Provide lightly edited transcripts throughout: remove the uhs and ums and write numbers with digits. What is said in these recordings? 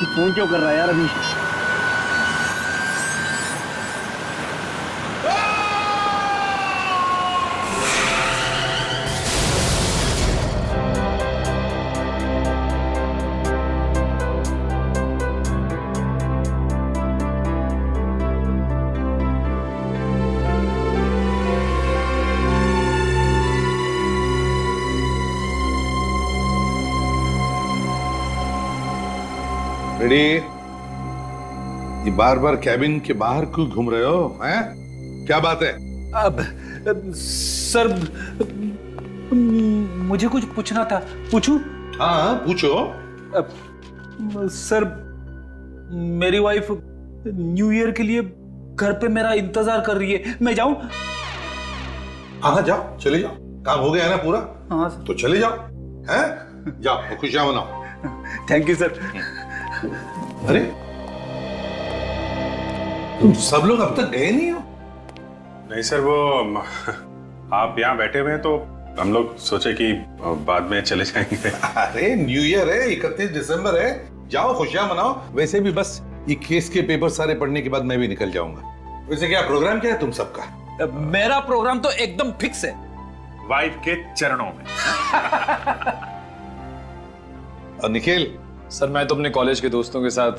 Phone क्यों कर रहा है यार अभी? रेडी? ये बार बार कैबिन के बाहर क्यों घूम रहे हो? हैं? क्या बात है? अब सर, मुझे कुछ पूछना था, पूछूं? हाँ पूछो। सर, मेरी वाइफ न्यू ईयर के लिए घर पे मेरा इंतजार कर रही है, मैं जाऊं? हाँ जाओ, चले जाओ। काम हो गया है ना पूरा? हाँ तो चले जाओ। हैं? जाओ, खुशियां मनाओ। Thank you sir. अरे तुम सब लोग अब तक गए नहीं हो? नहीं सर, वो आप यहाँ बैठे हुए हैं तो हम लोग सोचे कि बाद में चले जाएंगे। अरे न्यू ईयर है, 31 दिसंबर है, जाओ खुशियां मनाओ। वैसे भी बस ये केस के पेपर सारे पढ़ने के बाद मैं भी निकल जाऊंगा। वैसे क्या प्रोग्राम क्या है तुम सबका? मेरा प्रोग्राम तो एकदम फिक्स है, वाइफ के चरणों में। और निखिल? सर, मैं तो अपने कॉलेज के दोस्तों के साथ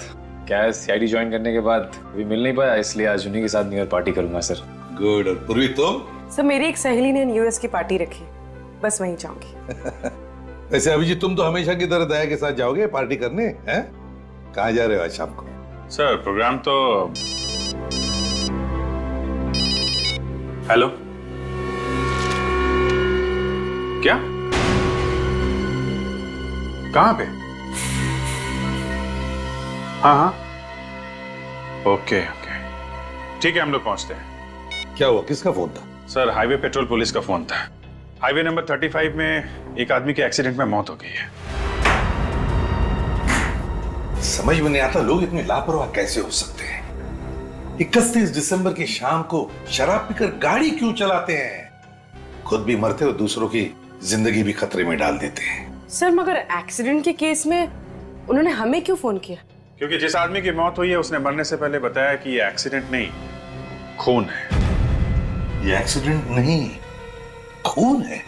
क्या है, सीआईडी ज्वाइन करने के बाद अभी मिल नहीं पाया, इसलिए आज उन्हीं के साथ न्यू ईयर पार्टी करूंगा सर। गुड। और पूर्वी तुम? सर, मेरी एक सहेली ने न्यूएस की पार्टी रखी, बस वहीं जाऊंगी। वैसे अभिजीत, तुम तो हमेशा की तरह दया के साथ जाओगे पार्टी करने? हैं? कहाँ जा रहे हो आज शाम को? सर प्रोग्राम तो हेलो, क्या? कहाँ पे? हाँ हाँ, ओके ओके, ठीक है, हम लोग पहुंचते हैं। क्या हुआ, किसका फोन था? सर, हाईवे पेट्रोल पुलिस का फोन था। हाईवे नंबर 35 में एक आदमी के एक्सीडेंट में मौत हो गई है। समझ में नहीं आता लोग इतने लापरवाह कैसे हो सकते हैं। 31 दिसंबर की शाम को शराब पीकर गाड़ी क्यों चलाते हैं? खुद भी मरते और दूसरों की जिंदगी भी खतरे में डाल देते हैं। सर, मगर एक्सीडेंट के केस में उन्होंने हमें क्यों फोन किया? क्योंकि जिस आदमी की मौत हुई है उसने मरने से पहले बताया कि ये एक्सीडेंट नहीं, खून है। ये एक्सीडेंट नहीं, खून है।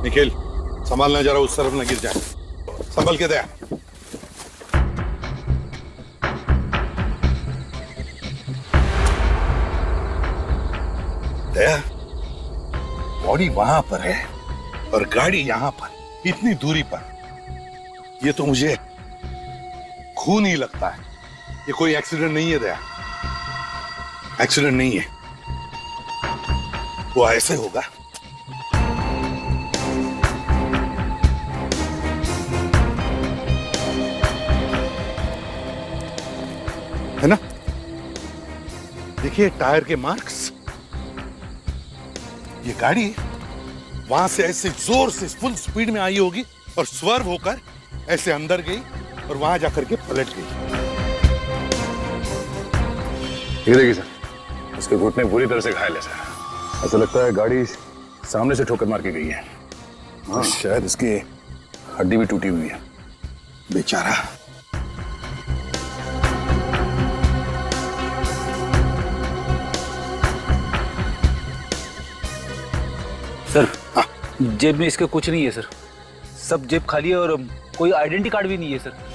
निखिल, संभालना जरा, उस तरफ न गिर जाए। संभल के दे। दया, बॉडी वहां पर है और गाड़ी यहां पर, इतनी दूरी पर। ये तो मुझे खून ही लगता है। ये कोई एक्सीडेंट नहीं है दया, एक्सीडेंट नहीं है। वो ऐसे होगा। है ना? देखिए टायर के मार्क्स। ये गाड़ी वहां से ऐसे जोर से फुल स्पीड में आई होगी और स्वर्व होकर ऐसे अंदर गई और वहां जाकर के पलट गई। ये देखिए सर, उसके घुटने पूरी तरह से घायल है सर। ऐसा लगता है गाड़ी सामने से ठोकर मार के गई है। हाँ, शायद इसकी हड्डी भी टूटी हुई है। बेचारा। सर, जेब में इसके कुछ नहीं है सर, सब जेब खाली है और कोई आइडेंटिटी कार्ड भी नहीं है सर।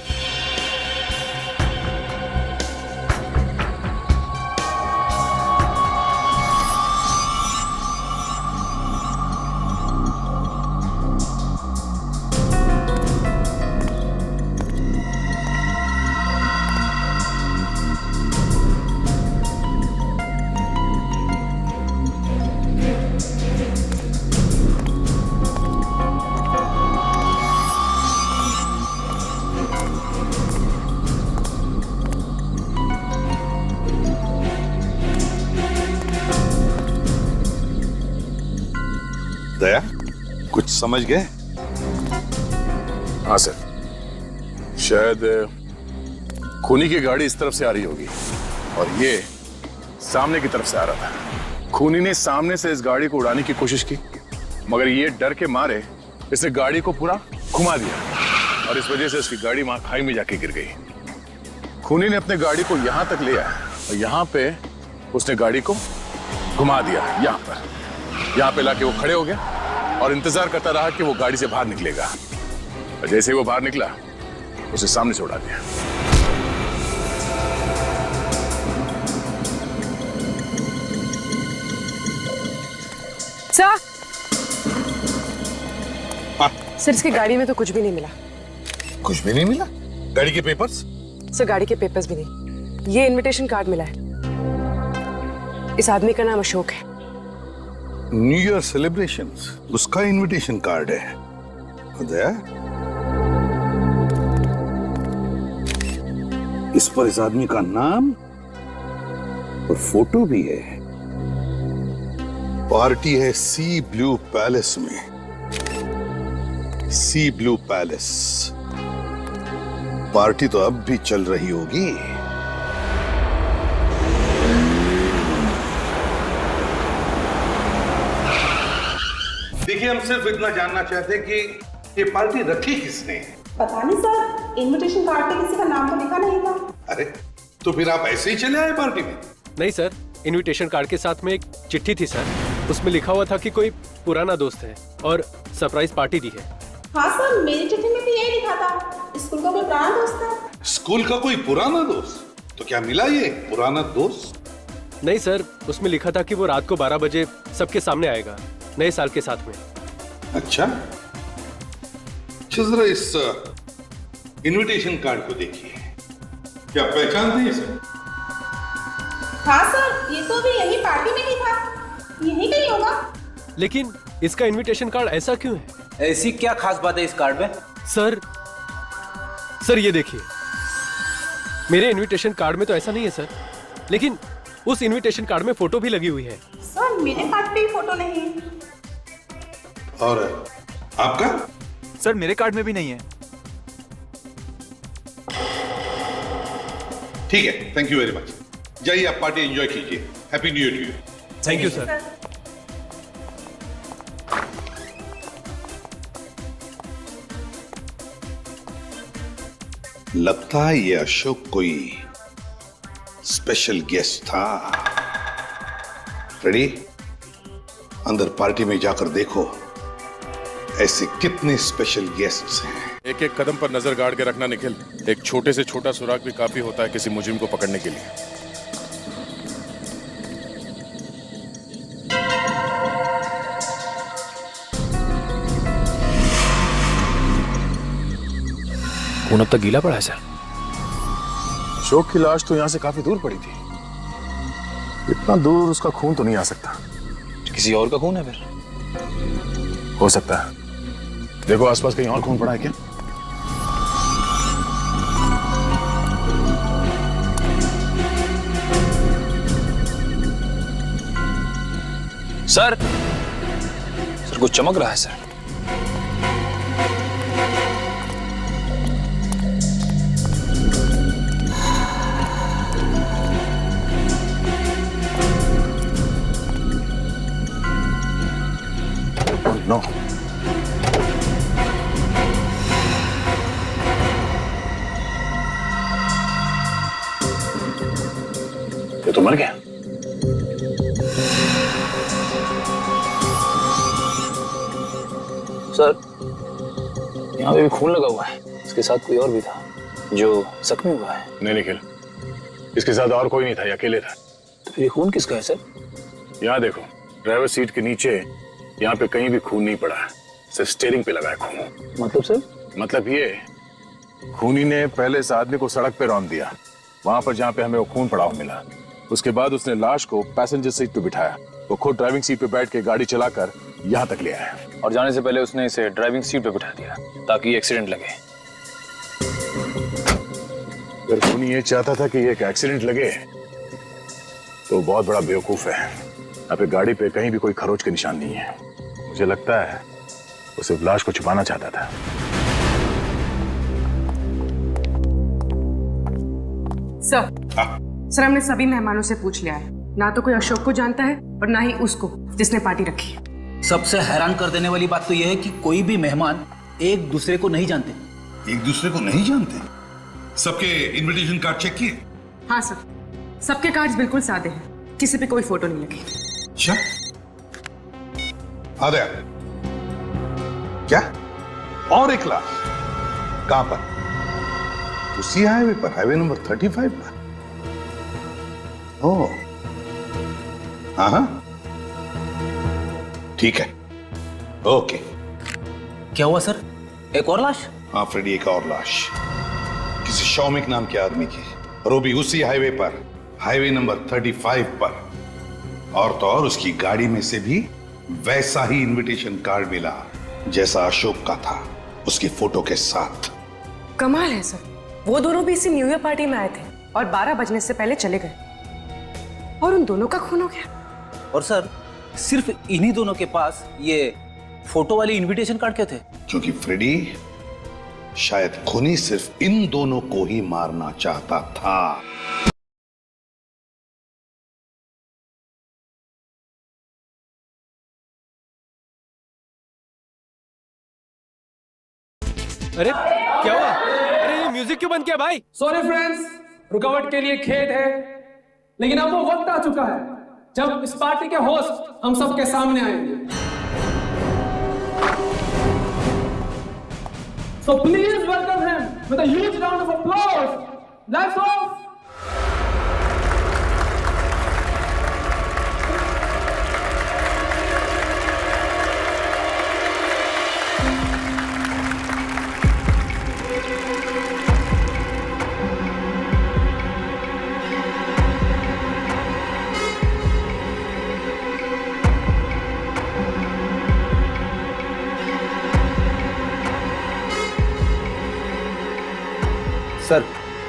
दया, कुछ समझ गए? हाँ सर, शायद खूनी की गाड़ी इस तरफ से आ रही होगी और ये सामने की तरफ से आ रहा था। खूनी ने सामने से इस गाड़ी को उड़ाने की कोशिश की, मगर ये डर के मारे इसने गाड़ी को पूरा घुमा दिया और इस वजह से उसकी गाड़ी वहां खाई में जाके गिर गई। खूनी ने अपने गाड़ी को यहां तक ले आया और यहां पे उसने गाड़ी को घुमा दिया। यहां पे लाके वो खड़े हो गया और इंतजार करता रहा कि वो गाड़ी से बाहर निकलेगा। और जैसे ही वो बाहर निकला उसे सामने से उड़ा दिया। सर सर, इसकी गाड़ी में तो कुछ भी नहीं मिला। कुछ भी नहीं मिला? गाड़ी के पेपर्स? सर, गाड़ी के पेपर्स भी नहीं। ये इनविटेशन कार्ड मिला है। इस आदमी का नाम अशोक है। न्यू ईयर सेलिब्रेशंस, उसका इनविटेशन कार्ड है। अदया, इस पर इस आदमी का नाम और फोटो भी है। पार्टी है सी ब्लू पैलेस में। सी ब्लू पैलेस पार्टी तो अब भी चल रही होगी। देखिए, हम सिर्फ इतना जानना चाहते हैं कि ये पार्टी रखी किसने? पता नहीं सर, इनविटेशन कार्ड पे किसी का नाम तो लिखा नहीं था। अरे, तो फिर आप ऐसे ही चले आए पार्टी में? नहीं सर, इनविटेशन कार्ड के साथ में एक चिट्ठी थी सर। उसमें लिखा हुआ था कि कोई पुराना दोस्त है और सरप्राइज पार्टी दी है। हाँ सर, मेरी चिट्ठी में भी यही लिखा था, स्कूल का कोई पुराना दोस्त है। स्कूल का कोई पुराना दोस्त? तो क्या मिला ये पुराना दोस्त? नहीं सर, उसमें लिखा था कि वो रात को 12 बजे सबके सामने आएगा, नए साल के साथ में। अच्छा, जरा इस इनविटेशन कार्ड को देखिए। क्या पहचानते हैं इसे? हाँ सर, ये तो अभी यही पार्टी में ही था, यही कहीं होगा। लेकिन इसका इनविटेशन कार्ड ऐसा क्यों है? ऐसी क्या खास बात है इस कार्ड में? सर ये देखिए, मेरे इनविटेशन कार्ड में तो ऐसा नहीं है सर, लेकिन उस इनविटेशन कार्ड में फोटो भी लगी हुई है। सर, मेरे कार्ड पे ही फोटो नहीं है। और आपका? सर, मेरे कार्ड में भी नहीं है। ठीक है, थैंक यू वेरी मच। जाइए, आप पार्टी एंजॉय कीजिए। Happy new year to you. Thank you sir. लगता है ये अशोक कोई स्पेशल गेस्ट था। रेडी? अंदर पार्टी में जाकर देखो ऐसे कितने स्पेशल गेस्ट्स हैं। एक एक कदम पर नजर गाड़ के रखना निखिल। एक छोटे से छोटा सुराग भी काफी होता है किसी मुजरिम को पकड़ने के लिए। खून अब तक गीला पड़ा है सर। अशोक की लाश तो यहाँ से काफी दूर पड़ी थी। इतना दूर उसका खून तो नहीं आ सकता। किसी और का खून है फिर? हो सकता है। देखो आसपास कहीं और खून पड़ा है क्या? सर कुछ चमक रहा है सर। नो, ये तो मर गया। सर, यहाँ पे भी खून लगा हुआ है। इसके साथ कोई और भी था जो जख्मी हुआ है। नहीं निखिल, इसके साथ और कोई नहीं था, ये अकेले था। तो फिर ये खून किसका है सर? यहाँ देखो, ड्राइवर सीट के नीचे यहाँ पे कहीं भी खून नहीं पड़ा है, सिर्फ स्टीयरिंग पे लगा है खून। मतलब सर? मतलब ये, खूनी ने पहले इस आदमी को सड़क पे रौंद दिया, वहां पर जहाँ पे हमें वो खून पड़ा हुआ मिला। उसके बाद उसने लाश को पैसेंजर सीट पे बिठाया। वो खुद ड्राइविंग सीट पे बैठ के गाड़ी चलाकर यहाँ तक ले आया और जाने से पहले उसने इसे ड्राइविंग सीट पे बिठा दिया ताकि एक्सीडेंट लगे। अगर खूनी ये चाहता था कि ये एक एक्सीडेंट लगे तो बहुत बड़ा बेवकूफ है। यहाँ पे गाड़ी पे कहीं भी कोई खरोच के निशान नहीं है। मुझे लगता है वो सिर्फ लाश को छुपाना चाहता था। सर, हमने सभी मेहमानों से पूछ लिया है। ना तो कोई अशोक को जानता है और ना ही उसको जिसने पार्टी रखी है। सबसे हैरान कर देने वाली बात तो यह है कि कोई भी मेहमान एक दूसरे को नहीं जानते। एक दूसरे को नहीं जानते? सबके इनविटेशन कार्ड चेक किए? हाँ सर, सबके कार्ड्स बिल्कुल सादे हैं, किसी पे कोई फोटो नहीं लगी। अच्छा, आ गया क्या? और एक लाश कहां पर? उसी हाईवे पर, हाईवे नंबर 35 पर। ओह, हाँ, ठीक है, ओके। क्या हुआ सर, एक और लाश? हाँ फ्रेडी, एक और लाश किसी शौमिक नाम के आदमी की, और वो भी उसी हाईवे पर, हाईवे नंबर 35 पर। और तो और उसकी गाड़ी में से भी वैसा ही इनविटेशन कार्ड मिला जैसा अशोक का था, उसकी फोटो के साथ। कमाल है सर, वो दोनों भी इसी न्यू ईयर पार्टी में आए थे और 12 बजने से पहले चले गए, और उन दोनों का खून हो गया। और सर, सिर्फ इन्हीं दोनों के पास ये फोटो वाली इनविटेशन कार्ड क्यों थे? क्योंकि फ्रेडी शायद खूनी सिर्फ इन दोनों को ही मारना चाहता था। अरे क्या हुआ? अरे ये म्यूजिक क्यों बंद किया भाई? सॉरी फ्रेंड्स, रुकावट के लिए खेद है, लेकिन अब वो वक्त आ चुका है जब इस पार्टी के होस्ट हम सबके सामने आएंगे। So please welcome him with a huge round of applause. Lights off. Sir,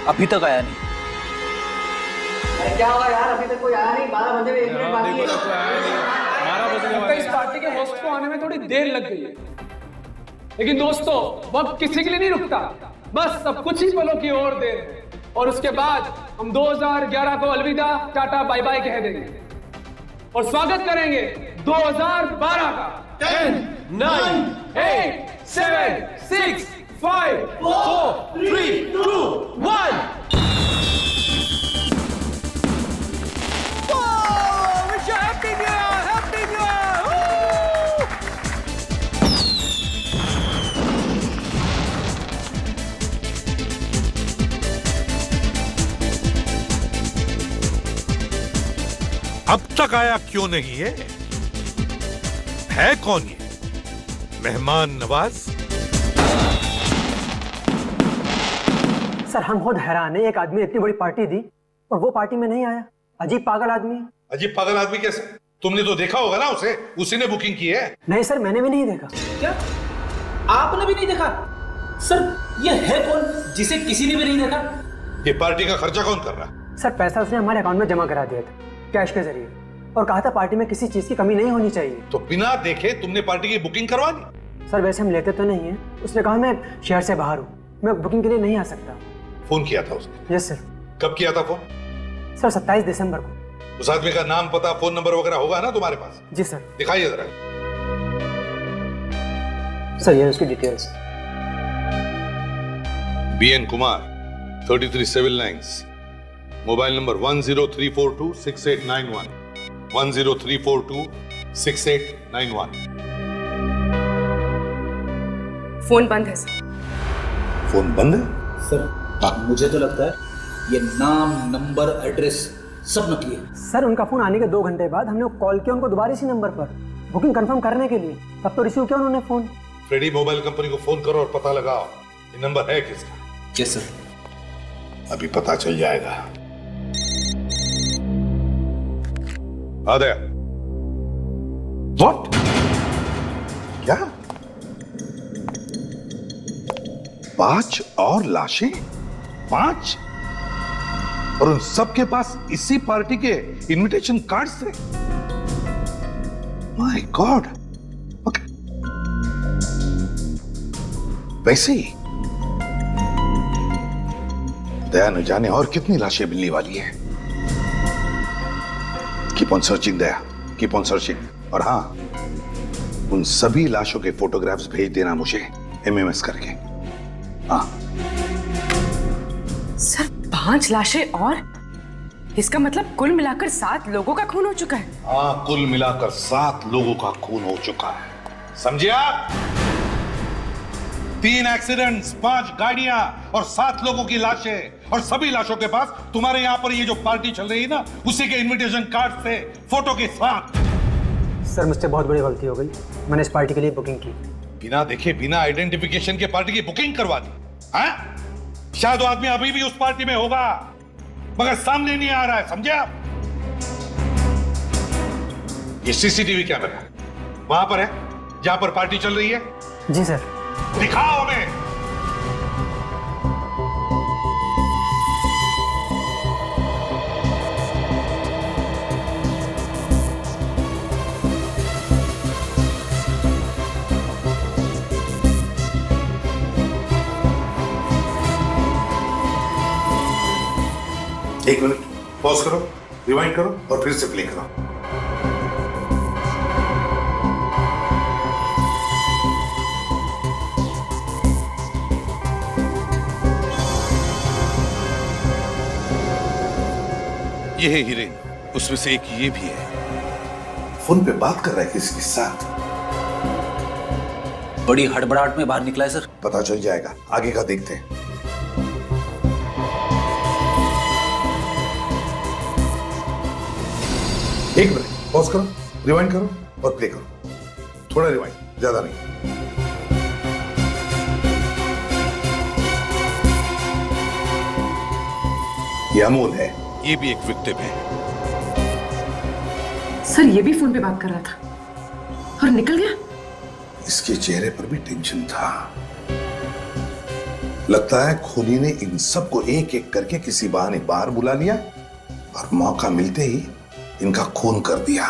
अभी तक आया नहीं। अरे क्या हुआ यार, अभी तक कोई आया नहीं? 12 बजे 1 मिनट बाकी है। लगता है इस पार्टी के होस्ट को आने में थोड़ी देर लग गई है, लेकिन दोस्तों वक्त किसी के लिए नहीं रुकता, बस अब कुछ ही पलों की और देर है, और उसके बाद हम 2011 को अलविदा टाटा बाय बाय कह देंगे और स्वागत करेंगे 2012 का। 10, 9, 8, 7, 6, 5, 4, 3, 2, 1. अब तक आया क्यों नहीं है कौन ये मेहमान नवाज? सर हम बहुत हैरान है, एक आदमी इतनी बड़ी पार्टी दी और वो पार्टी में नहीं आया। अजीब पागल आदमी है। अजीब पागल आदमी कैसे? तुमने तो देखा होगा ना उसे, उसी ने बुकिंग की है। नहीं सर, मैंने भी नहीं देखा। क्या आपने भी नहीं देखा? सर ये है कौन जिसे किसी ने भी नहीं देखा? ये पार्टी का खर्चा कौन कर रहा है? सर पैसा उसने हमारे अकाउंट में जमा करा दिया था कैश के जरिए, और कहा था पार्टी में किसी चीज की कमी नहीं होनी चाहिए। तो बिना देखे तुमने पार्टी की बुकिंग करवा दी? सर वैसे हम लेते तो नहीं है, उसने कहा मैं शहर से बाहर हूँ, मैं बुकिंग के लिए नहीं आ सकता। फोन किया था उसने? Yes sir. कब किया था फोन? सर 27 दिसंबर को। उस आदमी का नाम, पता, फोन नंबर वगैरह होगा ना तुम्हारे पास? जी सर। दिखाइए जरा। सर ये उसकी details. BN Kumar, 33 civil lines, mobile number 103426891, 103426891। Phone बंद है सर। फोन बंद है? सर मुझे तो लगता है ये नाम, नंबर, एड्रेस सब नकली है। सर उनका फोन आने के 2 घंटे बाद हमने कॉल किया उनको दोबारा इसी नंबर पर बुकिंग कंफर्म करने के लिए, तब तो रिसीव किया उन्होंने फोन। फ्रेडी मोबाइल कंपनी को फोन करो और पता लगाओ ये नंबर है किसका। Yes sir. अभी पता चल जाएगा। आ गया। What? क्या? 5 और लाशें? 5? और उन सबके पास इसी पार्टी के इनविटेशन कार्ड्स थे? My God. वैसे ही दया न जाने और कितनी लाशें मिलने वाली हैं। Keep on searching Daya, keep on searching. और हाँ, उन सभी लाशों के फोटोग्राफ्स भेज देना मुझे एमएमएस करके। हाँ सर 5 लाशें और इसका मतलब कुल मिलाकर 7 लोगों का खून हो चुका है। हाँ, कुल मिलाकर 7 लोगों का खून हो चुका है, समझे आप? 3 एक्सीडेंट्स, 5 गाड़ियां और 7 लोगों की लाशें। और सभी लाशों के पास तुम्हारे यहाँ पर ये जो पार्टी चल रही है ना, उसी के इनविटेशन कार्ड से फोटो के साथ। सर मुझसे बहुत बड़ी गलती हो गई, मैंने इस पार्टी के लिए बुकिंग की। बिना देखे, बिना आइडेंटिफिकेशन के पार्टी की बुकिंग करवा दी? हाँ? शायद वो आदमी अभी भी उस पार्टी में होगा, मगर सामने नहीं आ रहा है, समझे आप? ये सीसीटीवी कैमरा वहां पर है जहां पर पार्टी चल रही है। जी सर। दिखाओ हमें। एक मिनट पॉज करो, रिवाइंड करो और फिर से प्ले करो। ये है हीरेन, उसमें से एक ये भी है। फोन पे बात कर रहा है किसी के साथ। बड़ी हड़बड़ाहट में बाहर निकला है सर। पता चल जाएगा, आगे का देखते हैं। एक मिनट पॉज करो, रिवाइंड करो और प्ले करो। थोड़ा रिवाइंड, ज्यादा नहीं। ये अमोल है, ये भी एक विक्टिम है। सर ये भी फोन पे बात कर रहा था और निकल गया। इसके चेहरे पर भी टेंशन था। लगता है खूनी ने इन सबको एक एक करके किसी बहाने बाहर बुला लिया और मौका मिलते ही इनका खून कर दिया।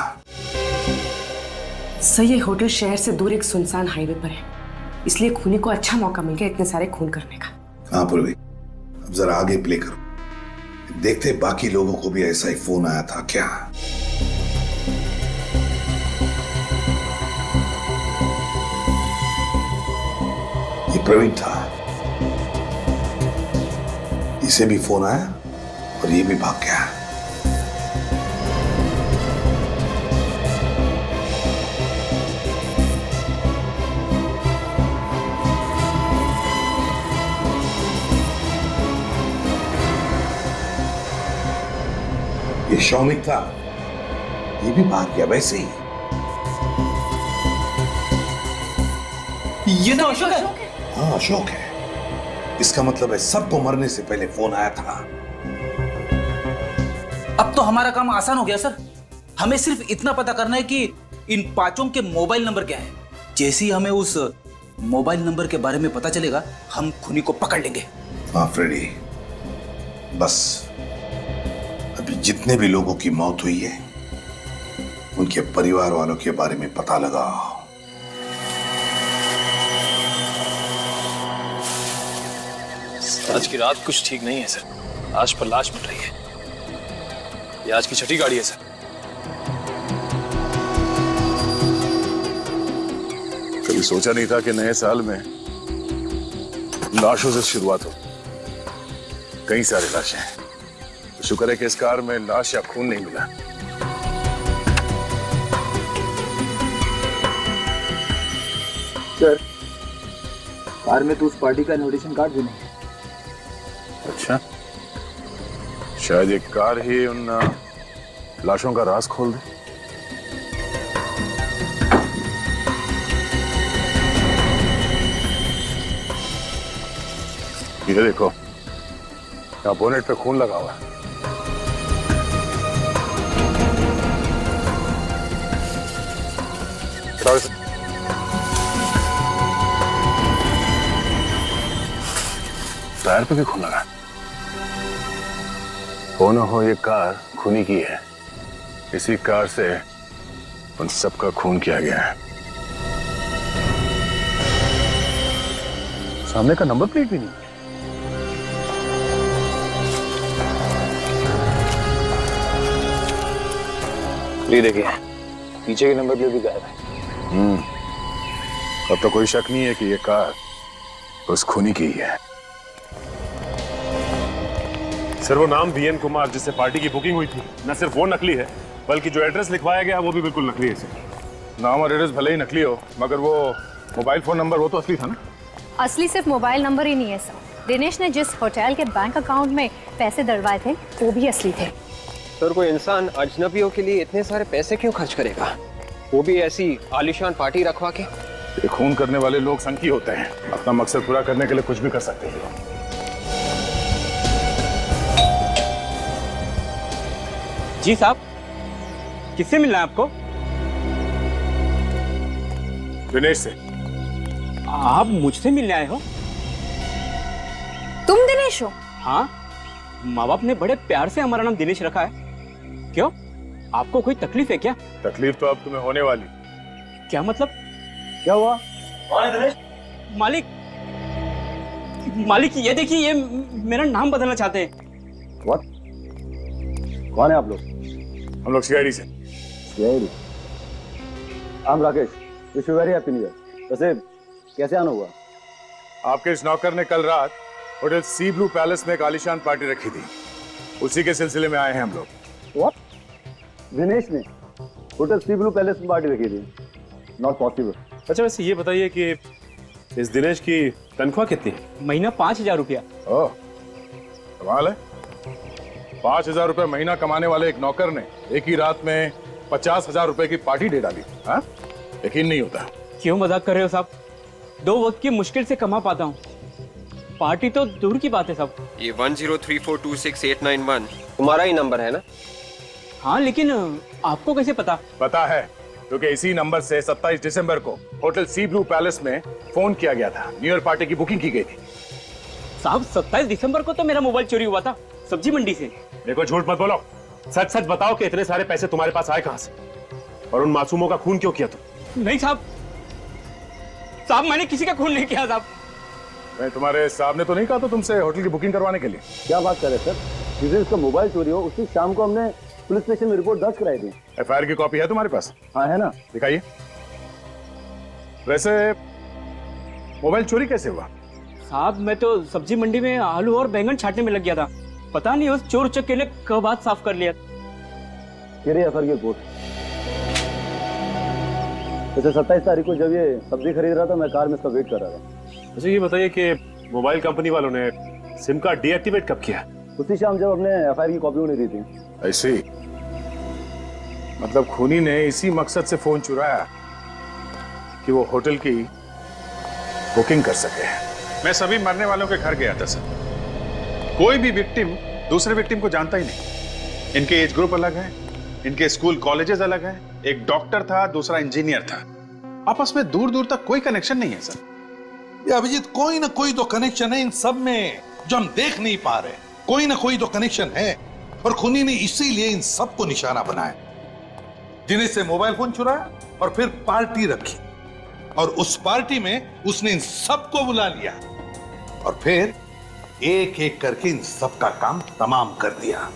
सर ये होटल शहर से दूर एक सुनसान हाईवे पर है, इसलिए खूनी को अच्छा मौका मिल गया इतने सारे खून करने का। हाँ पूर्वी, अब जरा आगे प्ले करो, देखते बाकी लोगों को भी ऐसा ही फोन आया था क्या। ये प्रवीण था, इसे भी फोन आया और ये भी भाग गया। ये शौमिक था, ये भी भाग गया वैसे ही। ये तो अशोक है। हाँ अशोक है, इसका मतलब है सबको मरने से पहले फोन आया था। अब तो हमारा काम आसान हो गया सर। हमें सिर्फ इतना पता करना है कि इन 5 के मोबाइल नंबर क्या है। जैसे ही हमें उस मोबाइल नंबर के बारे में पता चलेगा, हम खूनी को पकड़ लेंगे। हाँ फ्रेडी, बस अभी जितने भी लोगों की मौत हुई है, उनके परिवार वालों के बारे में पता लगाओ। आज की रात कुछ ठीक नहीं है सर। लाश पर लाश मिल रही है। ये आज की छठी गाड़ी है सर। कभी सोचा नहीं था कि नए साल में लाशों से शुरुआत हो। कई सारे लाशें हैं। तो शुक्र है कि इस कार में लाश या खून नहीं मिला। सर कार में तो उस पार्टी का इनविटेशन कार्ड भी नहीं है। अच्छा, शायद एक कार ही उन लाशों का राज खोल दे। ये देखो, यहाँ बोनेट पे खून लगा हुआ है। टायर पे भी खून लगा। हो न हो ये कार खूनी की है। इसी कार से उन सबका खून किया गया है। सामने का नंबर प्लेट भी नहीं। ये देखिए, पीछे के नंबर प्लेट भी गायब है। अब तो कोई शक नहीं है कि ये कार उस खूनी की ही है। सर वो नाम वीएन कुमार जिससे पार्टी की बुकिंग हुई थी, न सिर्फ वो नकली है बल्कि जो एड्रेस लिखवाया गया वो भी बिल्कुल नकली है सर। नाम और एड्रेस भले ही नकली हो, मगर वो मोबाइल फोन नंबर वो तो असली था ना। असली सिर्फ मोबाइल नंबर ही नहीं है सर, दिनेश ने जिस होटल के बैंक अकाउंट में पैसे डलवाए थे वो भी असली थे। सर कोई इंसान अजनबियों के लिए इतने सारे पैसे क्यों खर्च करेगा, वो भी ऐसी आलीशान पार्टी रखवा के। ये खून करने वाले लोग संकी होते हैं, अपना मकसद पूरा करने के लिए कुछ भी कर सकते हैं। जी साहब, किससे मिलना है आपको? दिनेश से। आप मुझसे मिलने आए हो? तुम दिनेश हो? हाँ, माँ बाप ने बड़े प्यार से हमारा नाम दिनेश रखा है। क्यों, आपको कोई तकलीफ है क्या? तकलीफ तो अब तुम्हें होने वाली। क्या मतलब? क्या हुआ? कौन है दिनेश? मालिक, मालिक ये देखिए, ये मेरा नाम बदलना चाहते हैं। What? कौन है आप लोग? हम लोग सीआईडी से। CID? I'm Rakesh. Wish you very happy new year. वैसे कैसे आना हुआ? आपके इस नौकर ने कल रात होटल सी ब्लू पैलेस में एक आलीशान पार्टी रखी थी, उसी के सिलसिले में आए हैं हम लोग। What? दिनेश ने होटल सी ब्लू पैलेस में पार्टी रखी थी? Not possible. अच्छा वैसे ये बताइए कि इस दिनेश की तनख्वाह कितनी है? महीना 5,000 रुपया। ओह, कमाल है। 5,000 रुपए महीना कमाने वाले एक नौकर ने एक ही रात में 50,000 रुपए की पार्टी दे डाली। हाँ, यकीन नहीं होता। क्यों मजाक कर रहे हो साहब? 2 वक्त की मुश्किल से कमा पाता हूँ, पार्टी तो दूर की बात है साहब। ये 1034268991 तुम्हारा ही नंबर है ना? हाँ, लेकिन आपको कैसे पता? पता है क्योंकि इसी नंबर से 27 दिसंबर को होटल सी ब्लू पैलेस में फोन किया गया था, न्यू ईयर पार्टी की बुकिंग की गई थी। साहब 27 दिसंबर को तो मेरा मोबाइल चोरी हुआ था सब्जी मंडी से। देखो झूठ मत बोलो, सच सच बताओ कि इतने सारे पैसे तुम्हारे पास आए कहां से और उन मासूमों का खून क्यों किया तुम? नहीं साहब, साहब मैंने किसी का खून नहीं किया साहब। मैं तुम्हारे साहब ने तो नहीं कहा था तुमसे होटल की बुकिंग करवाने के लिए? क्या बात कर रहे सर? जिस दिन उसका मोबाइल चोरी हो उसी शाम को हमने पुलिस स्टेशन में रिपोर्ट दर्ज कराई थी। एफआईआर की कॉपी है तुम्हारे पास? हाँ है ना। दिखाइए। वैसे मोबाइल चोरी कैसे हुआ? साहब मैं तो सब्जी मंडी में आलू और बैंगन छाटने में लग गया था, पता नहीं उस चोर उचक्के ने कब हाथ साफ कर लिया। एफआईआर की रिपोर्ट। वैसे 27 तारीख को जब ये सब्जी खरीद रहा था मैं कार में इसका वेट कर रहा था। अच्छा ये बताइए कि मोबाइल कंपनी वालों ने सिम कार्ड डीएक्टिवेट कब किया? उसी शाम जब हमने एफआईआर की कॉपी उन्हें दी थी। ऐसे ही? मतलब खूनी ने इसी मकसद से फोन चुराया कि वो होटल की बुकिंग कर सके। मैं सभी मरने वालों के घर गया था सर, कोई भी विक्टिम दूसरे विक्टिम को जानता ही नहीं। इनके एज ग्रुप अलग है, इनके स्कूल कॉलेजेस अलग हैं। एक डॉक्टर था, दूसरा इंजीनियर था, आपस में दूर दूर तक कोई कनेक्शन नहीं है सर। ये अभिजीत, कोई ना कोई तो कनेक्शन है इन सब में जो हम देख नहीं पा रहे। कोई ना कोई तो कनेक्शन है और खूनी ने इसीलिए इन सबको निशाना बनाया। दिनेश से मोबाइल फोन चुराया और फिर पार्टी रखी और उस पार्टी में उसने इन सबको बुला लिया और फिर एक एक करके इन सबका काम तमाम कर दिया।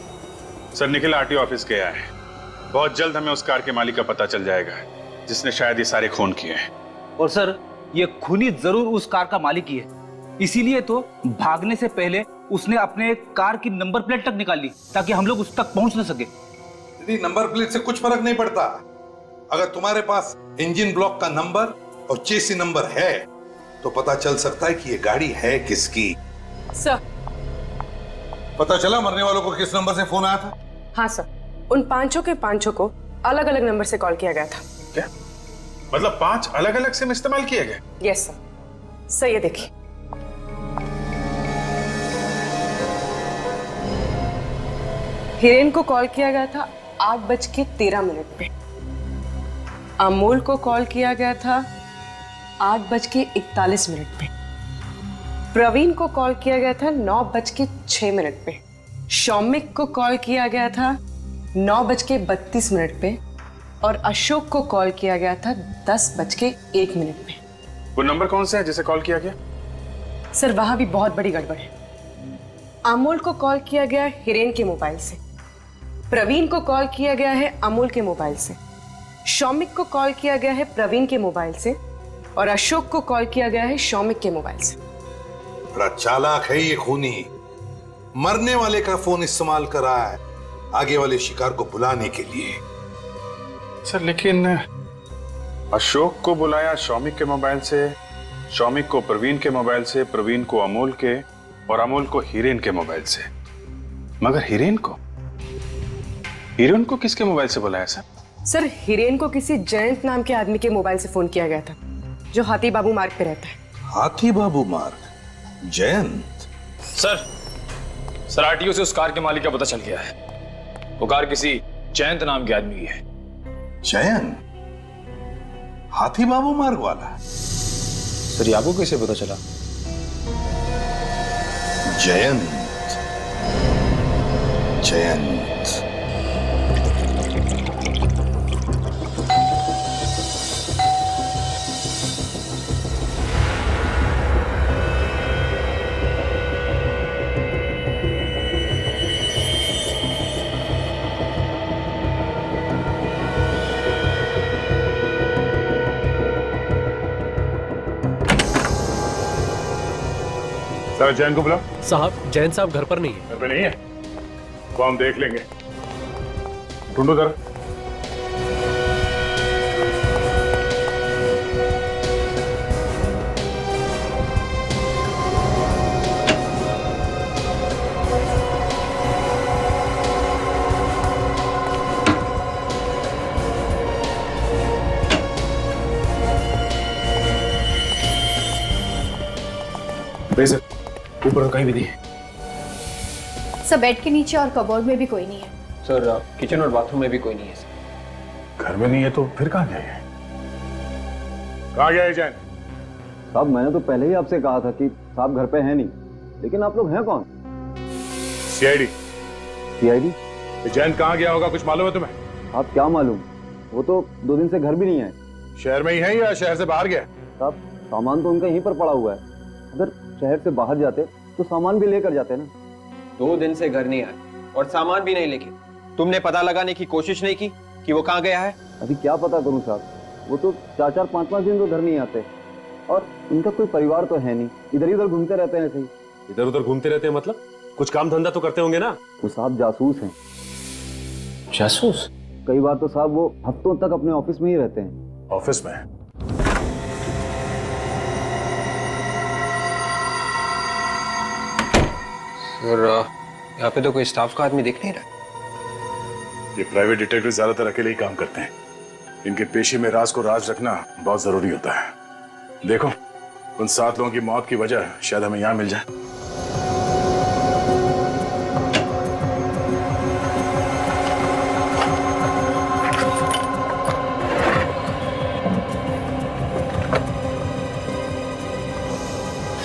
सर निखिल आरटीओ ऑफिस गया है, बहुत जल्द हमें उस कार के मालिक का पता चल जाएगा जिसने शायद ये सारे खून किए हैं। और सर ये खूनी जरूर उस कार का मालिक ही है, इसीलिए तो भागने से पहले उसने अपने कार की नंबर प्लेट तक निकाल ली ताकि हम लोग उस तक पहुंच न सके। यदि नंबर प्लेट से कुछ फर्क नहीं पड़ता, अगर तुम्हारे पास इंजन ब्लॉक का नंबर और चेसी नंबर है तो पता चल सकता है कि ये गाड़ी है किसकी। सर पता चला मरने वालों को किस नंबर से फोन आया था? हाँ सर, उन पांचों के पांचों को अलग अलग नंबर से कॉल किया गया था। क्या मतलब 5 अलग अलग सिम इस्तेमाल किए गए? Yes sir. सही है, देखिए हिरेन को कॉल किया गया था 8:13 पे, अमोल को कॉल किया गया था 8:41 पे, प्रवीण को कॉल किया गया था 9:06 पे, शौमिक को कॉल किया गया था 9:32 पे और अशोक को कॉल किया गया था 10:01 पे। वो नंबर कौन सा है जिसे कॉल किया गया? सर वहां भी बहुत बड़ी गड़बड़ है। अमोल को कॉल किया गया हिरेन के मोबाइल से, प्रवीण को कॉल किया गया है अमोल के मोबाइल से, शौमिक को कॉल किया गया है प्रवीण के मोबाइल से, और अशोक को कॉल किया गया है शौमिक के मोबाइल से। बड़ा चालाक है ये खूनी, मरने वाले का फोन इस्तेमाल कर रहा है आगे वाले शिकार को बुलाने के लिए। सर लेकिन अशोक को बुलाया शौमिक के मोबाइल से, शौमिक को प्रवीण के मोबाइल से, प्रवीण को अमोल के, और अमोल को हिरेन के मोबाइल से। मगर हिरेन को किसके मोबाइल से बुलाया सर? सर हिरेन को किसी जयंत नाम के आदमी के मोबाइल से फोन किया गया था, जो हाथी बाबू मार्ग पे रहता है। हाथी बाबू मार्ग? जयंत? सर आरटीओ से उस कार के मालिक का पता चल गया है। वो कार किसी जयंत नाम के आदमी की है। जयंत? हाथी बाबू मार्ग वाला? सर ये आपको कैसे पता चला? जयंत। सर जैन को बुलाओ। साहब जैन साहब घर पर नहीं है। घर पे नहीं है? वो हम देख लेंगे। ढूंढो जरा। सर ऊपर तो कहीं भी नहीं है। सर बेड के नीचे और कबोर्ड में भी कोई नहीं है। सर किचन और बाथरूम में भी कोई नहीं है सर। घर में नहीं है तो फिर कहाँ गया है? कहाँ गया है जैन? साहब मैंने तो पहले ही आपसे कहा था कि साहब घर पे हैं नहीं, लेकिन आप लोग हैं कौन? सीआईडी। सीआईडी? जैन कहाँ गया होगा कुछ मालूम है तुम्हें? आप क्या मालूम, वो तो 2 दिन से घर भी नहीं है। शहर में ही है या शहर से बाहर गया? साहब सामान तो उनका यहीं पर पड़ा हुआ है, अगर शहर से बाहर जाते तो सामान भी लेकर जाते ना। 2 दिन से घर नहीं आए और सामान भी नहीं लेके। तुमने पता लगाने की कोशिश नहीं की कि वो कहाँ गया है? अभी क्या पता करूं साहब, वो तो 4-4, 5-5 दिन तो घर नहीं आते, और इनका कोई परिवार तो है नहीं, इधर उधर घूमते रहते हैं ऐसे ही। इधर उधर घूमते रहते हैं मतलब कुछ काम धंधा तो करते होंगे ना? वो साहब जासूस हैं। जासूस? कई बार तो साहब वो हफ्तों तक अपने ऑफिस में ही रहते हैं। ऑफिस में? सर यहाँ पे तो कोई स्टाफ का आदमी दिख नहीं रहा। ये प्राइवेट डिटेक्टिव ज्यादातर अकेले ही काम करते हैं। इनके पेशे में राज को राज रखना बहुत जरूरी होता है। देखो उन 7 लोगों की मौत की वजह शायद हमें यहाँ मिल जाए।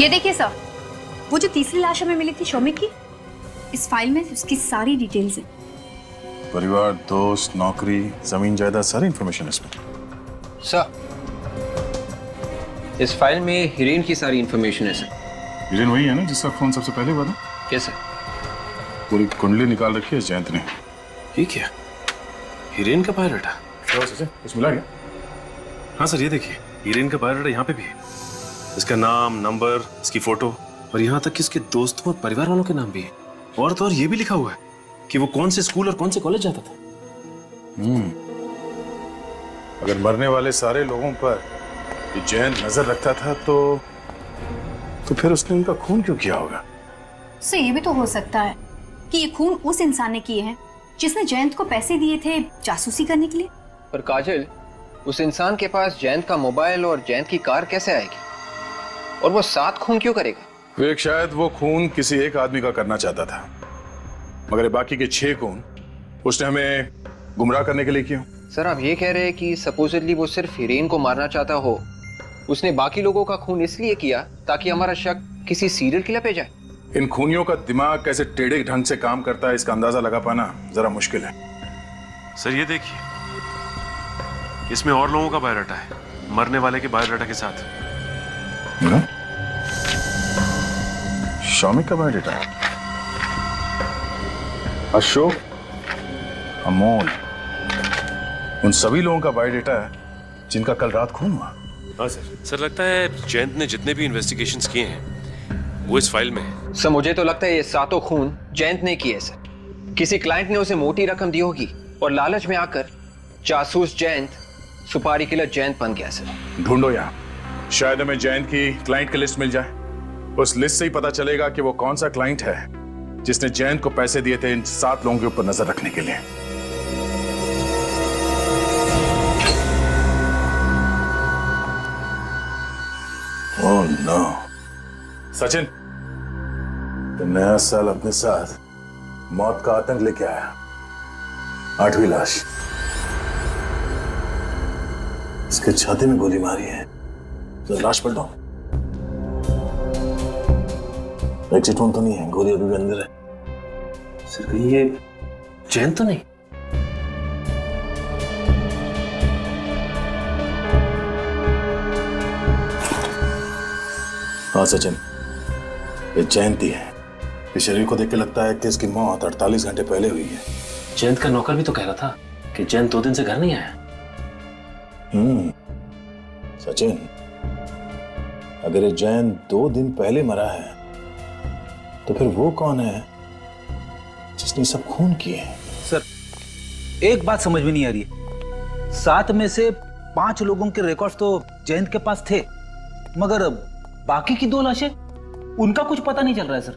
ये देखिए सर, वो जो तीसरी लाश हमें मिली थी शौमिक की, इस फाइल में उसकी सारी डिटेल्स हैं। परिवार, दोस्त, नौकरी, जमीन जायदाद, सारी इंफॉर्मेशन इसमें। सर इस फाइल में हिरेन की सारी इंफॉर्मेशन है सर। हिरेन वही है ना जिसका खून सबसे पहले हुआ था? कैसे? पूरी कुंडली निकाल रखी है जयंत ने। ये क्या? हिरेन का बायोडाटा? कुछ मिला क्या? हाँ सर ये देखिए, हिरेन का बायोडाटा यहाँ पे भी है। इसका नाम, नंबर, इसकी फोटो, और यहाँ तक कि इसके दोस्तों और परिवार वालों के नाम भी है। और तो और ये भी लिखा हुआ है कि वो कौन से स्कूल और कौन से कॉलेज जाता था। अगर मरने वाले सारे लोगों पर ये जयंत नजर रखता था तो फिर उसने उनका खून क्यों किया होगा? सर ये भी तो हो सकता है कि ये खून उस इंसान ने किए हैं जिसने जयंत को पैसे दिए थे जासूसी करने के लिए। पर काजल, उस इंसान के पास जयंत का मोबाइल और जयंत की कार कैसे आएगी? और वो 7 खून क्यों करेगा? विवेक, शायद वो खून किसी एक आदमी का करना चाहता था, मगर बाकी के 6 खून उसने हमें गुमराह करने के लिए किए। सर आप ये कह रहे हैं कि सपोजिटली वो सिर्फ हिरेन को मारना चाहता हो, उसने बाकी लोगों का खून इसलिए किया ताकि हमारा शक किसी सीरियल किलर पे जाए। इन खूनियों का दिमाग कैसे टेढ़े ढंग से काम करता है इसका अंदाजा लगा पाना जरा मुश्किल है। सर ये देखिए, इसमें और लोगों का बायोडाटा है, मरने वाले के बायोडाटा के साथ। शौमिक का बायोडाटा है, अशोक, अमोल, उन सभी लोगों का बायोडेटा है जिनका कल रात खून हुआ। हाँ सर लगता है जयंत ने जितने भी इन्वेस्टिगेशंस किए हैं वो इस फाइल में है। सर मुझे तो लगता है ये सातों खून जयंत ने किए सर। किसी क्लाइंट ने उसे मोटी रकम दी होगी और लालच में आकर जासूस जयंत सुपारी किलर जयंत बन गया सर। ढूंढो यहाँ, शायद हमें जयंत की क्लाइंट की लिस्ट मिल जाए। उस लिस्ट से ही पता चलेगा कि वो कौन सा क्लाइंट है जिसने जयंत को पैसे दिए थे इन 7 लोगों के ऊपर नजर रखने के लिए। ओह नो, सचिन, तो नया साल अपने साथ मौत का आतंक लेके आया। 8वीं लाश, इसके छाती में गोली मारी है। तो लाश पलटो, एग्जिट वन तो नहीं है, गोली अभी भी अंदर है। सर कहीं ये जयंत तो नहीं? हाँ सचिन, ये जयंती है। इस शरीर को देख के लगता है कि इसकी मौत 48 घंटे पहले हुई है। जयंत का नौकर भी तो कह रहा था कि जयंत 2 दिन से घर नहीं आया। सचिन, अगर ये जयंत 2 दिन पहले मरा है तो फिर वो कौन है जिसने सब खून किए? सर एक बात समझ में नहीं आ रही है। 7 में से 5 लोगों के रिकॉर्ड्स तो जयंत के पास थे, मगर बाकी की 2 लाशें उनका कुछ पता नहीं चल रहा है सर।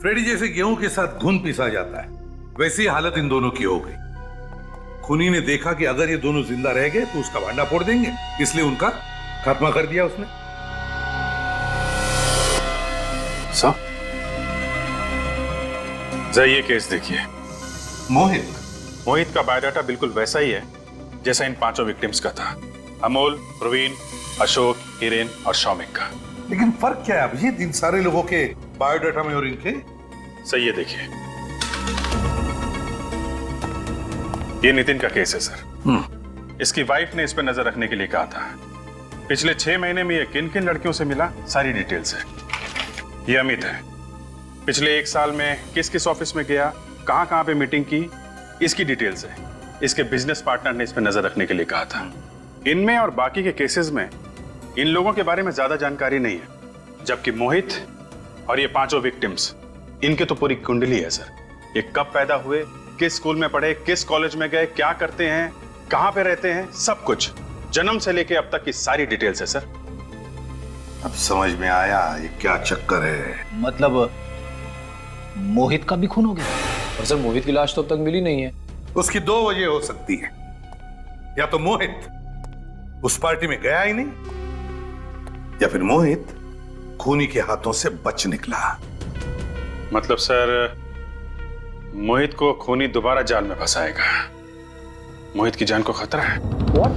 फ्रेडी, जैसे गेहूं के साथ घुन पीसा जाता है वैसी हालत इन दोनों की हो गई। खूनी ने देखा कि अगर ये दोनों जिंदा रह गए तो उसका भांडा फोड़ देंगे, इसलिए उनका खात्मा कर दिया उसने। साहब जरा ये केस देखिए। मोहित का बायोडाटा बिल्कुल वैसा ही है जैसा इन 5 विक्टिम्स का था। अमोल, प्रवीण, अशोक, हिरेन और शौमिक का। लेकिन फर्क क्या है अभिजीत इन सारे लोगों के बायोडाटा में और इनके? सही है, देखिए ये नितिन का केस है सर। इसकी वाइफ ने इस पर नजर रखने के लिए कहा था। पिछले 6 महीने में ये किन किन लड़कियों से मिला, सारी डिटेल्स है। ये अमित है, पिछले 1 साल में किस किस ऑफिस में गया, कहां कहां पे मीटिंग की, इसकी डिटेल्स है। इसके बिजनेस पार्टनर ने इस पर नजर रखने के लिए कहा था। इनमें और बाकी के केसेस में इन लोगों के बारे में ज्यादा जानकारी नहीं है, जबकि मोहित और ये 5 विक्टिम्स, इनके तो पूरी कुंडली है सर। ये कब पैदा हुए, किस स्कूल में पढ़े, किस कॉलेज में गए, क्या करते हैं, कहां पे रहते हैं, सब कुछ जन्म से लेके अब तक की सारी डिटेल्स है सर। अब समझ में आया ये क्या चक्कर है। मतलब मोहित का भी खून हो गया? और सर मोहित की लाश तो अब तक मिली नहीं है। उसकी 2 वजह हो सकती है, या तो मोहित उस पार्टी में गया ही नहीं, या फिर मोहित खूनी के हाथों से बच निकला। मतलब सर मोहित को खूनी दोबारा जाल में फंसाएगा। मोहित की जान को खतरा है। What?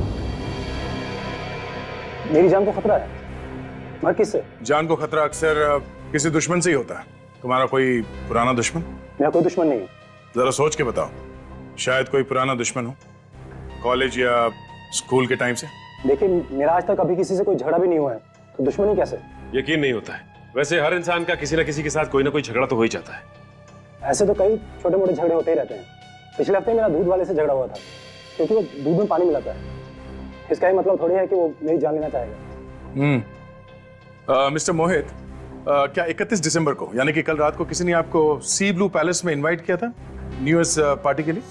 मेरी जान को खतरा है? मगर किससे? जान को खतरा अक्सर किसी दुश्मन से ही होता है। तुम्हारा कोई पुराना दुश्मन? मेरा कोई दुश्मन नहीं है। जरा सोच के बताओ, शायद कोई पुराना दुश्मन हो, कॉलेज या स्कूल के टाइम से। देखिए, मेरा आज तक कभी किसी से कोई झगड़ा भी नहीं हुआ है, तो दुश्मनी कैसे? यकीन नहीं होता है। वैसे हर इंसान का किसी न किसी के साथ कोई ना कोई झगड़ा तो हो ही जाता है। ऐसे तो कई छोटे मोटे झगड़े होते ही रहते हैं। पिछले हफ्ते मेरा दूध वाले से झगड़ा हुआ था क्योंकि वो दूध में पानी मिलाता है। इसका ये मतलब थोड़ी है कि वो मेरी जान लेना चाहेगा। मिस्टर मोहित, क्या 31 दिसंबर को यानी कि कल रात को किसी ने आपको सी ब्लू पैलेस में इनवाइट किया था न्यू ईयर्स पार्टी के लिए?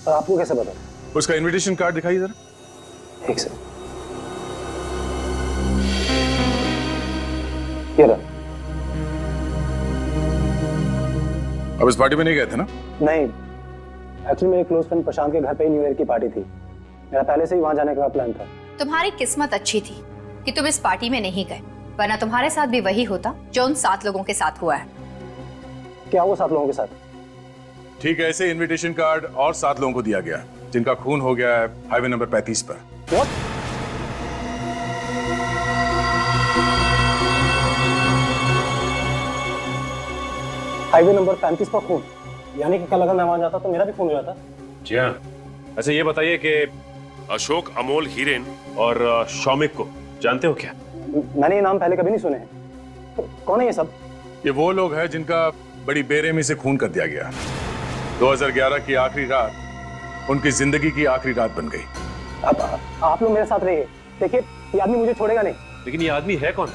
आपको कैसे पता? उसका इनविटेशन कार्ड दिखाइए जरा। ठीक सर, ये रहा। अब इस पार्टी में नहीं गए थे ना? नहीं, एक्चुअली मेरे क्लोज फ्रेंड प्रशांत के घर पे ही न्यू ईयर की पार्टी थी। मेरा पहले से ही वहां जाने का प्लान था। तुम्हारी किस्मत अच्छी थी कि तुम इस पार्टी में नहीं गए, वरना तुम्हारे साथ भी वही होता जो उन 7 लोगों के साथ हुआ है। क्या वो 7 लोगों के साथ? ठीक है, ऐसे इनविटेशन कार्ड और 7 लोगों को दिया गया जिनका खून हो गया है हाईवे नंबर 35 पर। What? हाईवे नंबर 35 पर खून, यानी कि कल अगर मैं वहां जाता तो मेरा भी खून हो जाता। जी हाँ। अच्छा ये बताइए कि अशोक, अमोल, हिरेन और शौमिक को जानते हो क्या? मैंने ये नाम पहले कभी नहीं सुने हैं। तो कौन है ये सब? ये वो लोग हैं जिनका बड़ी बेरहमी से खून कर दिया गया। 2011 की आखिरी रात उनकी जिंदगी की आखिरी रात बन गई। अब आप लोग मेरे साथ रहिए। देखिए ये आदमी मुझे छोड़ेगा नहीं। लेकिन ये आदमी है कौन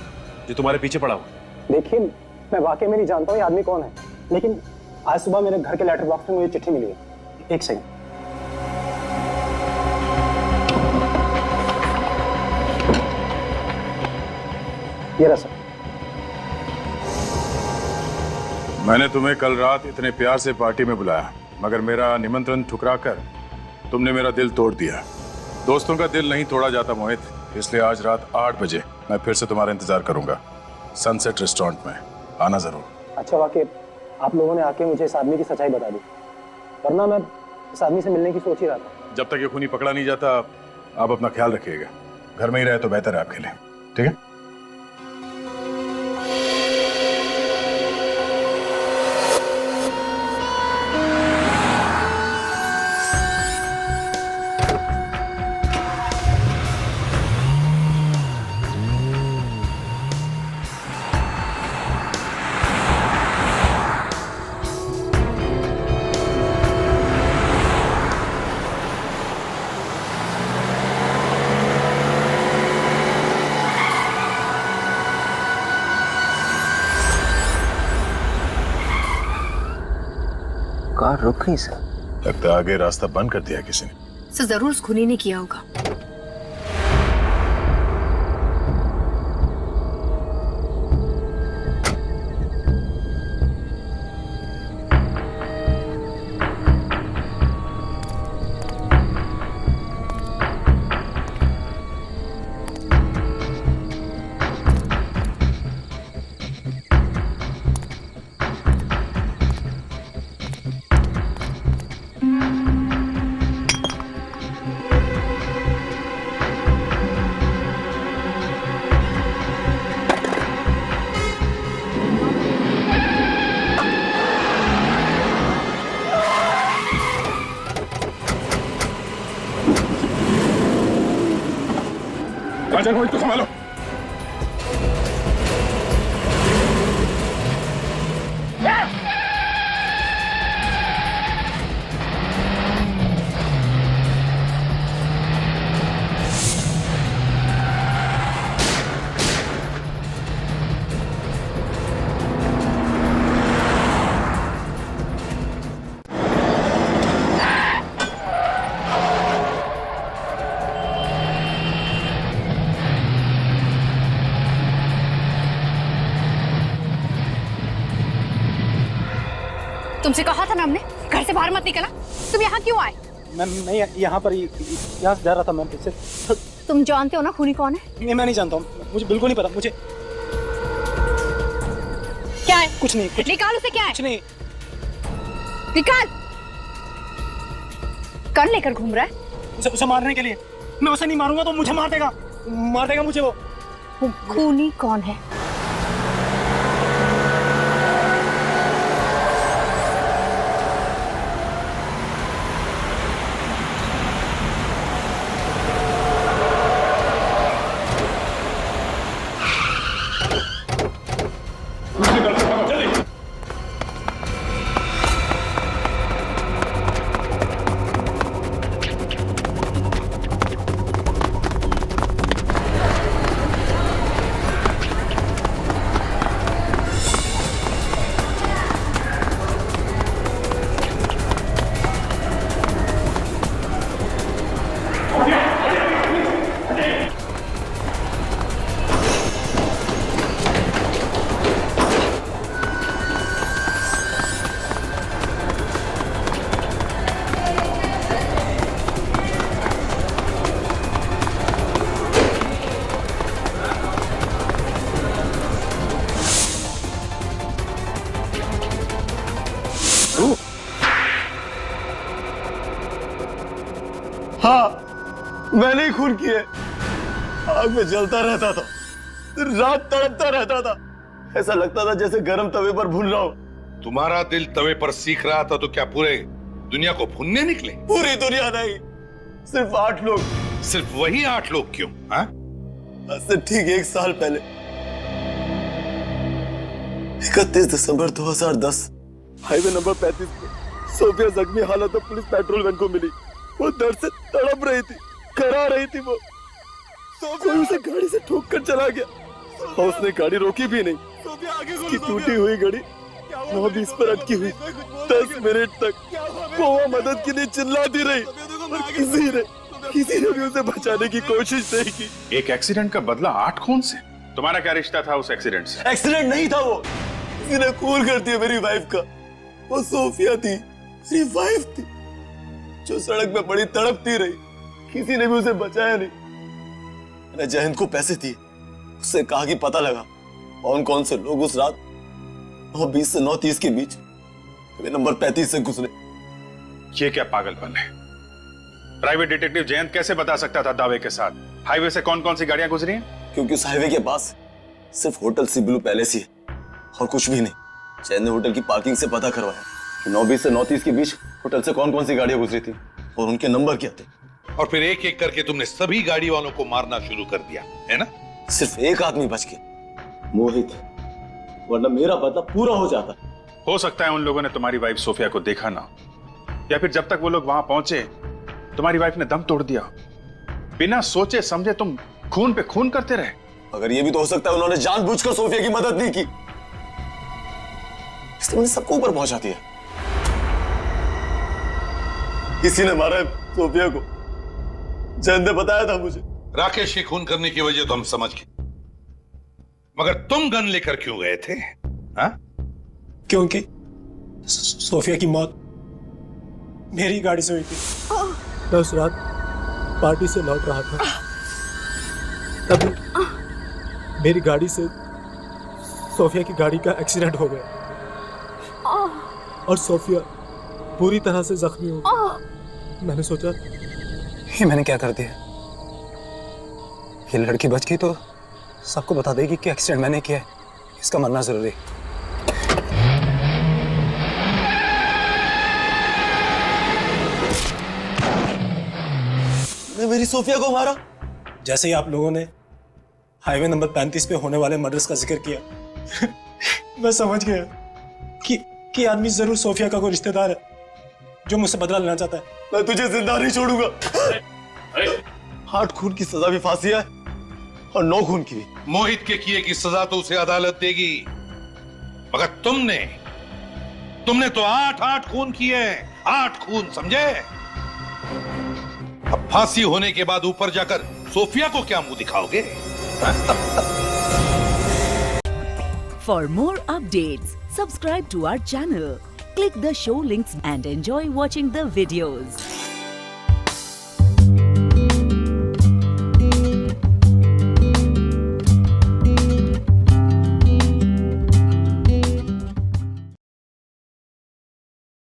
जो तुम्हारे पीछे पड़ा हुआ? देखिए मैं वाकई में नहीं जानता हूँ ये आदमी कौन है, लेकिन आज सुबह मेरे घर के लेटर बॉक्स में मुझे चिट्ठी मिली है। एक सेकंड। ये रहा सर। मैंने तुम्हें कल रात इतने प्यार से पार्टी में बुलाया, मगर मेरा निमंत्रण ठुकराकर तुमने मेरा दिल तोड़ दिया। दोस्तों का दिल नहीं तोड़ा जाता मोहित, इसलिए आज रात 8 बजे मैं फिर से तुम्हारा इंतजार करूंगा सनसेट रेस्टोरेंट में। आना जरूर। अच्छा वाकई आप लोगों ने आके मुझे इस आदमी की सच्चाई बता दी, वरना मैं इस आदमी से मिलने की सोच ही रहा था। जब तक ये खूनी पकड़ा नहीं जाता आप अपना ख्याल रखिएगा। घर में ही रहे तो बेहतर है आपके लिए, ठीक है? कार रुक गई सर। लगता है आगे रास्ता बंद कर दिया किसी ने। सर जरूर उस खूनी ने किया होगा। राजा को तो संभालो। तुमसे कहा था ना हमने घर से बाहर मत निकलना। तुम यहाँ क्यों आए? मैं यहाँ पर यहाँ से जा रहा था मैम। तुम जानते हो ना खूनी कौन है? नहीं मैं नहीं जानता हूँ, मुझे बिल्कुल नहीं पता। मुझे क्या है? कुछ नहीं। निकाल उसे। क्या है? कुछ नहीं। निकाल। कौन लेकर घूम रहा है? उसे मारने के लिए। मैं उसे नहीं मारूंगा तो मुझे मार देगा मुझे वो। खूनी कौन है? हाँ मैंने ही खून किए। आग में जलता रहता था, रात तड़पता रहता था, ऐसा लगता था जैसे गर्म तवे पर भून रहा हूं। तुम्हारा दिल तवे पर सीख रहा था तो क्या पूरे दुनिया को भूनने निकले? पूरी दुनिया नहीं, सिर्फ 8 लोग। सिर्फ वही 8 लोग क्यों? हाँ? आज से ठीक 1 साल पहले 31 दिसंबर 2010 हाईवे नंबर 35 पे सोफिया जख्मी हालत में पुलिस पेट्रोल वैन को मिली। वो दर्द से तड़प रही थी, करा रही थी वो। कोई उसे गाड़ी से ठोक कर चला गया और उसने गाड़ी रोकी भी नहीं। उसकी टूटी हुई गाड़ी 9:20 पर अटकी हुई 10 मिनट तक वो मदद के लिए चिल्लाती रही और किसी ने भी उसे बचाने की कोशिश नहीं की। एक एक्सीडेंट का बदला 8 खून से? तुम्हारा क्या रिश्ता था उस एक्सीडेंट से? एक्सीडेंट नहीं था वो, किसी ने खून कर दिया मेरी वाइफ का। वो सोफिया थी, मेरी वाइफ थी, जो सड़क पे बड़ी तड़पती रही, किसी ने भी उसे बचाया नहीं। मैंने जयंत को पैसे दिए, उससे कहा कि पता लगा कौन कौन से लोग उस रात 9:20 से 9:30 के बीच नंबर 35 से गुजरे। ये क्या पागलपन है? प्राइवेट डिटेक्टिव जयंत कैसे बता सकता था दावे के साथ हाईवे से कौन कौन सी गाड़ियां गुजरी हैं? क्योंकि उस हाईवे के पास सिर्फ होटल सी ब्लू पैलेस ही है और कुछ भी नहीं। जयंत ने होटल की पार्किंग से पता करवाया कि 9:20 से 9:30 के बीच होटल से कौन कौन सी गाड़ियां गुजरी थी और उनके नंबर क्या थे। और फिर एक एक करके तुमने सभी गाड़ी वालों को मारना शुरू कर दिया, है ना? सिर्फ एक आदमी बच गया, मोहित, वरना मेरा बदला पूरा हो जाता। हो सकता है उन लोगों ने तुम्हारी वाइफ सोफिया को देखा ना, या फिर जब तक वो लोग वहां पहुंचे तुम्हारी वाइफ ने दम तोड़ दिया। बिना सोचे समझे तुम खून पे खून करते रहे। अगर ये भी तो हो सकता है उन्होंने जानबूझकर सोफिया की मदद नहीं की, इसलिए उन्हें सबको ऊपर पहुंचा दिया। किसी ने मारा है सोफिया को, जयंत ने बताया था मुझे। राकेश के खून करने की वजह तो हम समझ गए, मगर तुम गन लेकर क्यों गए थे? हाँ? क्योंकि सोफिया की मौत मेरी गाड़ी से हुई थी। मैं उस रात पार्टी से लौट रहा था, तभी मेरी गाड़ी से सोफिया की गाड़ी का एक्सीडेंट हो गया और सोफिया पूरी तरह से जख्मी हो गई। मैंने सोचा ये मैंने क्या कर दिया, ये लड़की बच गई तो सबको बता देगी कि एक्सीडेंट मैंने किया है, इसका मरना जरूरी। मेरी सोफिया को मारा? जैसे ही आप लोगों ने हाईवे नंबर 35 पे होने वाले मर्डर्स का जिक्र किया मैं समझ गया कि आदमी जरूर सोफिया का कोई रिश्तेदार है जो मुझसे बदला लेना चाहता है। मैं तुझे जिंदा नहीं छोड़ूंगा। 8 खून की सजा भी फांसी है और 9 खून की। मोहित के किए की सजा तो उसे अदालत देगी, मगर तुमने तो 8 खून किए, 8 खून, समझे? अब फांसी होने के बाद ऊपर जाकर सोफिया को क्या मुंह दिखाओगे? For more updates, subscribe to our channel, click the show links and enjoy watching the videos.